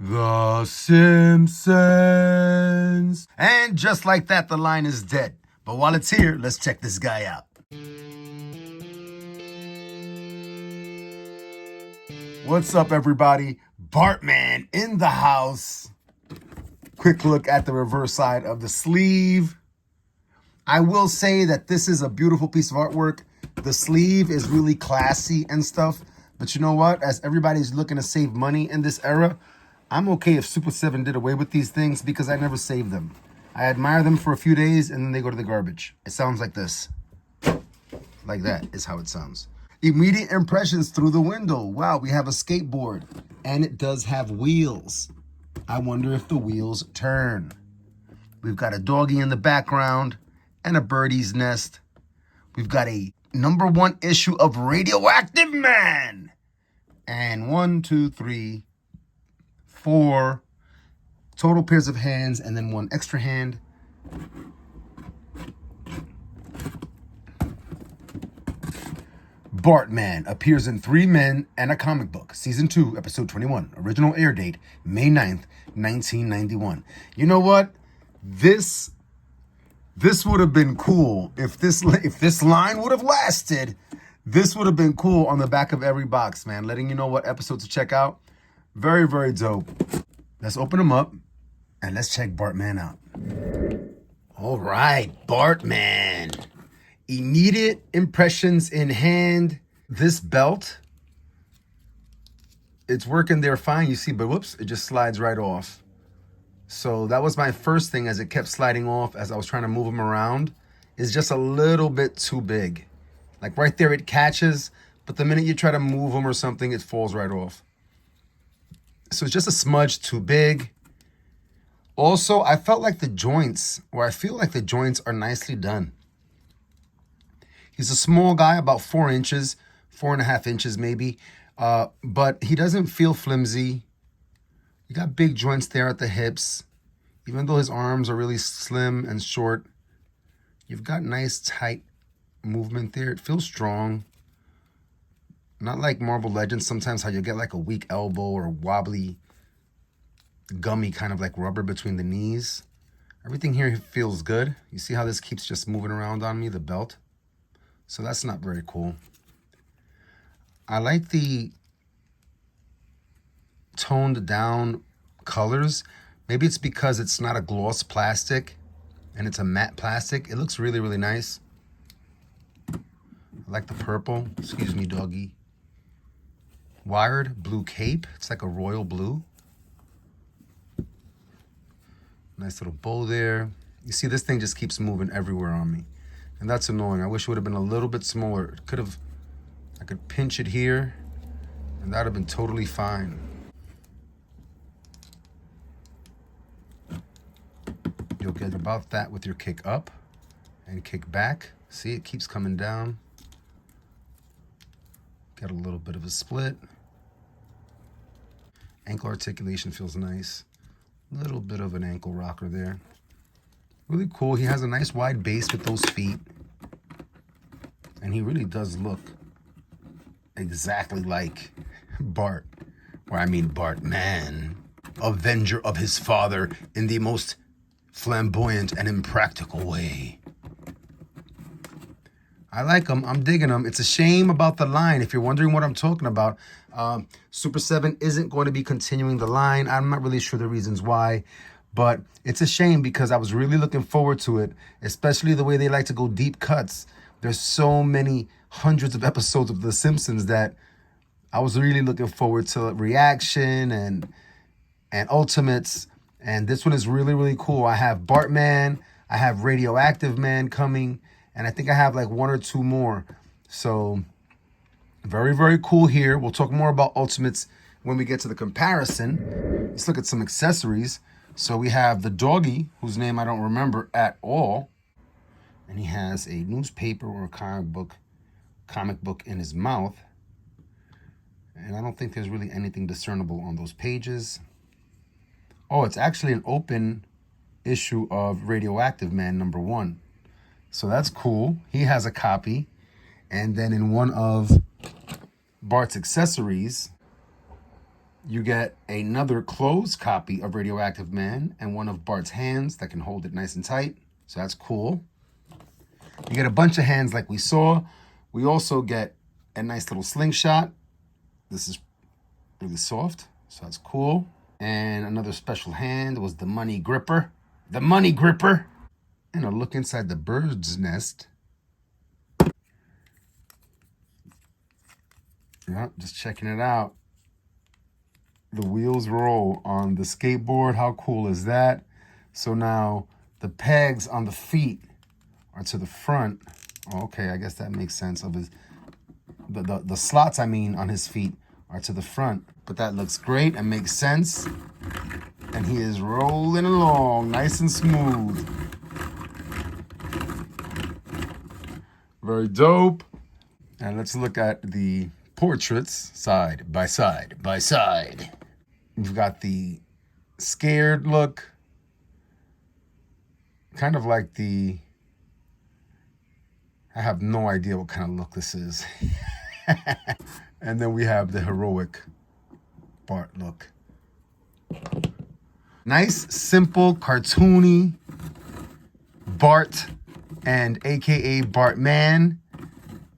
The Simpsons. And just like that, the line is dead. But while it's here, let's check this guy out. What's up, everybody? Bartman in the house. Quick look at the reverse side of the sleeve. I will say that this is a beautiful piece of artwork. The sleeve is really classy and stuff. But you know what? As everybody's looking to save money in this era, I'm okay if Super7 did away with these things because I never save them. I admire them for a few days and then they go to the garbage. It sounds like this. Like that is how it sounds. Immediate impressions through the window. Wow, we have a skateboard and it does have wheels. I wonder if the wheels turn. We've got a doggy in the background and a birdie's nest. We've got a #1 issue of Radioactive Man. And 1, 2, 3, 4 total pairs of hands and then 1 extra hand. Bartman appears in 3 Men and a Comic Book, Season 2, Episode 21. Original air date, May 9th, 1991. You know what? This would have been cool if this line would have lasted. This would have been cool on the back of every box, man, letting you know what episodes to check out. Very, very dope. Let's open them up and let's check Bartman out. All right, Bartman. Immediate impressions in hand. This belt, it's working there fine, you see, but whoops, it just slides right off. So that was my first thing as it kept sliding off as I was trying to move them around. It's just a little bit too big. Like right there, it catches, but the minute you try to move them or something, it falls right off. So it's just a smudge too big. Also, I felt like the joints, or I feel like the joints are nicely done. He's a small guy, about 4 inches, 4.5 inches maybe, but he doesn't feel flimsy. You got big joints there at the hips. Even though his arms are really slim and short, you've got nice tight movement there. It feels strong. Not like Marvel Legends sometimes how you get like a weak elbow or wobbly, gummy kind of like rubber between the knees. Everything here feels good. You see how this keeps just moving around on me, the belt? So that's not very cool. I like the toned down colors. Maybe it's because it's not a gloss plastic and it's a matte plastic. It looks really, really nice. I like the purple. Excuse me, doggy. Wired blue cape. It's like a royal blue. Nice little bow there. You see, this thing just keeps moving everywhere on me. And that's annoying. I wish it would have been a little bit smaller. I could pinch it here and that would have been totally fine. You'll get about that with your kick up and kick back. See, it keeps coming down. Get a little bit of a split. Ankle articulation feels nice. Little bit of an ankle rocker there. Really cool. He has a nice wide base with those feet. And he really does look exactly like Bart. Or I mean Bartman. Avenger of his father in the most flamboyant and impractical way. I like them. I'm digging them. It's a shame about the line. If you're wondering what I'm talking about, Super7 isn't going to be continuing the line. I'm not really sure the reasons why, but it's a shame because I was really looking forward to it, especially the way they like to go deep cuts. There's so many hundreds of episodes of The Simpsons that I was really looking forward to reaction and ultimates. And this one is really, really cool. I have Bartman, I have Radioactive Man coming, and I think I have like 1 or 2 more. So very, very cool here. We'll talk more about Ultimates when we get to the comparison. Let's look at some accessories. So we have the doggy, whose name I don't remember at all. And he has a newspaper or a comic book in his mouth. And I don't think there's really anything discernible on those pages. Oh, it's actually an open issue of Radioactive Man #1. So that's cool. He has a copy. And then in one of Bart's accessories, You get another closed copy of Radioactive Man and one of Bart's hands that can hold it nice and tight. So that's cool. You get a bunch of hands like we saw. We also get a nice little slingshot. This is really soft, so that's cool. And another special hand was the money gripper. The money gripper. And a look inside the bird's nest. Yeah, just checking it out. The wheels roll on the skateboard. How cool is that? So now the pegs on the feet are to the front. Okay, I guess that makes sense. Of his the slots, I mean, on his feet are to the front. But that looks great and makes sense. And he is rolling along nice and smooth. Very dope. And let's look at the portraits side by side by side. You've got the scared look, kind of like the, I have no idea what kind of look this is. And then we have the heroic Bart look. Nice, simple, cartoony Bart and AKA Bartman.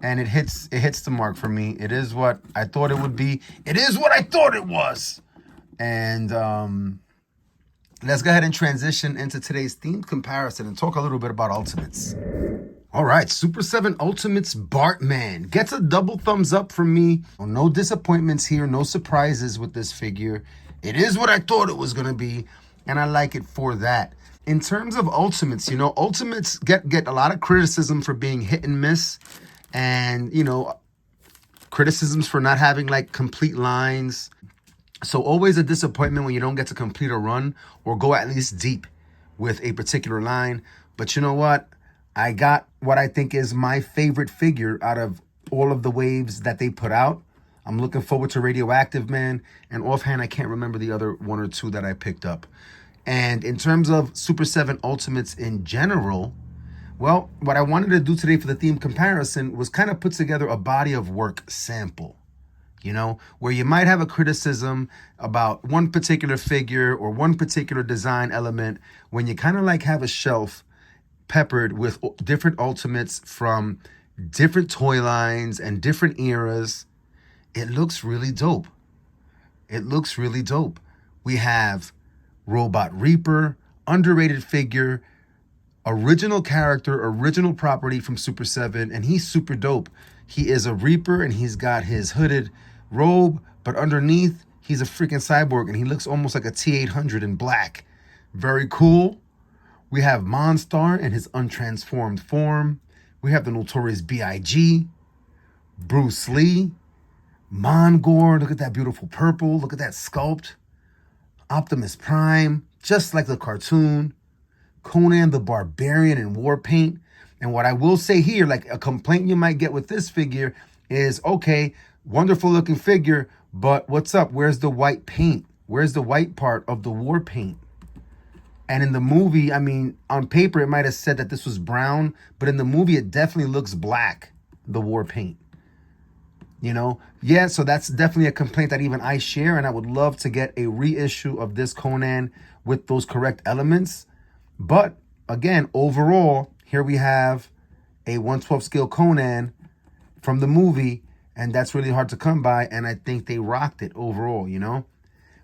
And it hits the mark for me. It is what I thought it would be. It is what I thought it was. And let's go ahead and transition into today's themed comparison and talk a little bit about Ultimates. All right, Super 7 Ultimates Bartman gets a double thumbs up from me. No disappointments here, no surprises with this figure. It is what I thought it was going to be, and I like it for that. In terms of Ultimates, you know, Ultimates get a lot of criticism for being hit and miss, and, you know, criticisms for not having, like, complete lines. So always a disappointment when you don't get to complete a run or go at least deep with a particular line. But you know what? I got what I think is my favorite figure out of all of the waves that they put out. I'm looking forward to Radioactive Man. And offhand, I can't remember the other one or two that I picked up. And in terms of Super 7 Ultimates in general, well, what I wanted to do today for the theme comparison was kind of put together a body of work sample. You know, where you might have a criticism about one particular figure or one particular design element, when you kind of like have a shelf peppered with different Ultimates from different toy lines and different eras. It looks really dope. It looks really dope. We have Robot Reaper, underrated figure, original character, original property from Super 7, and he's super dope. He is a Reaper, and he's got his hooded robe, but underneath, he's a freaking cyborg, and he looks almost like a T-800 in black. Very cool. We have Monstar in his untransformed form. We have the Notorious B.I.G., Bruce Lee, Mongor. Look at that beautiful purple. Look at that sculpt. Optimus Prime, just like the cartoon. Conan the Barbarian in war paint. And what I will say here, like a complaint you might get with this figure is, okay, wonderful looking figure, but what's up? Where's the white paint? Where's the white part of the war paint? And in the movie, I mean, on paper, it might have said that this was brown, but in the movie, it definitely looks black, the war paint. You know? Yeah, so that's definitely a complaint that even I share, and I would love to get a reissue of this Conan with those correct elements. But, again, overall, here we have a 1/12 scale Conan from the movie, and that's really hard to come by, and I think they rocked it overall, you know?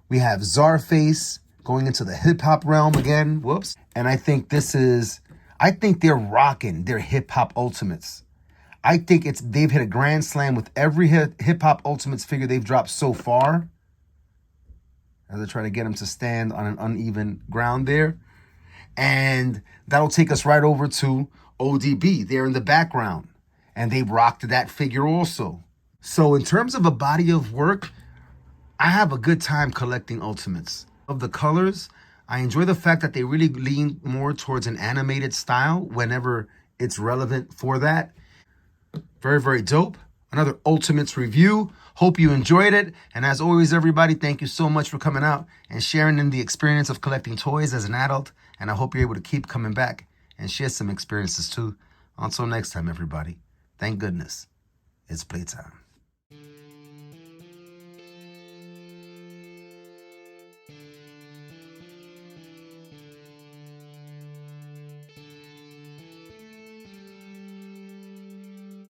We have Czarface going into the hip-hop realm again. Whoops. And I think they're rocking their hip-hop Ultimates. I think they've hit a grand slam with every hip-hop Ultimates figure they've dropped so far, as I try to get them to stand on an uneven ground there. And that'll take us right over to ODB. They're in the background, and they rocked that figure also. So in terms of a body of work, I have a good time collecting Ultimates. Of the colors, I enjoy the fact that they really lean more towards an animated style whenever it's relevant for that. Very, very dope. Another Ultimates review. Hope you enjoyed it. And as always, everybody, thank you so much for coming out and sharing in the experience of collecting toys as an adult. And I hope you're able to keep coming back and share some experiences too. Until next time, everybody. Thank goodness. It's playtime.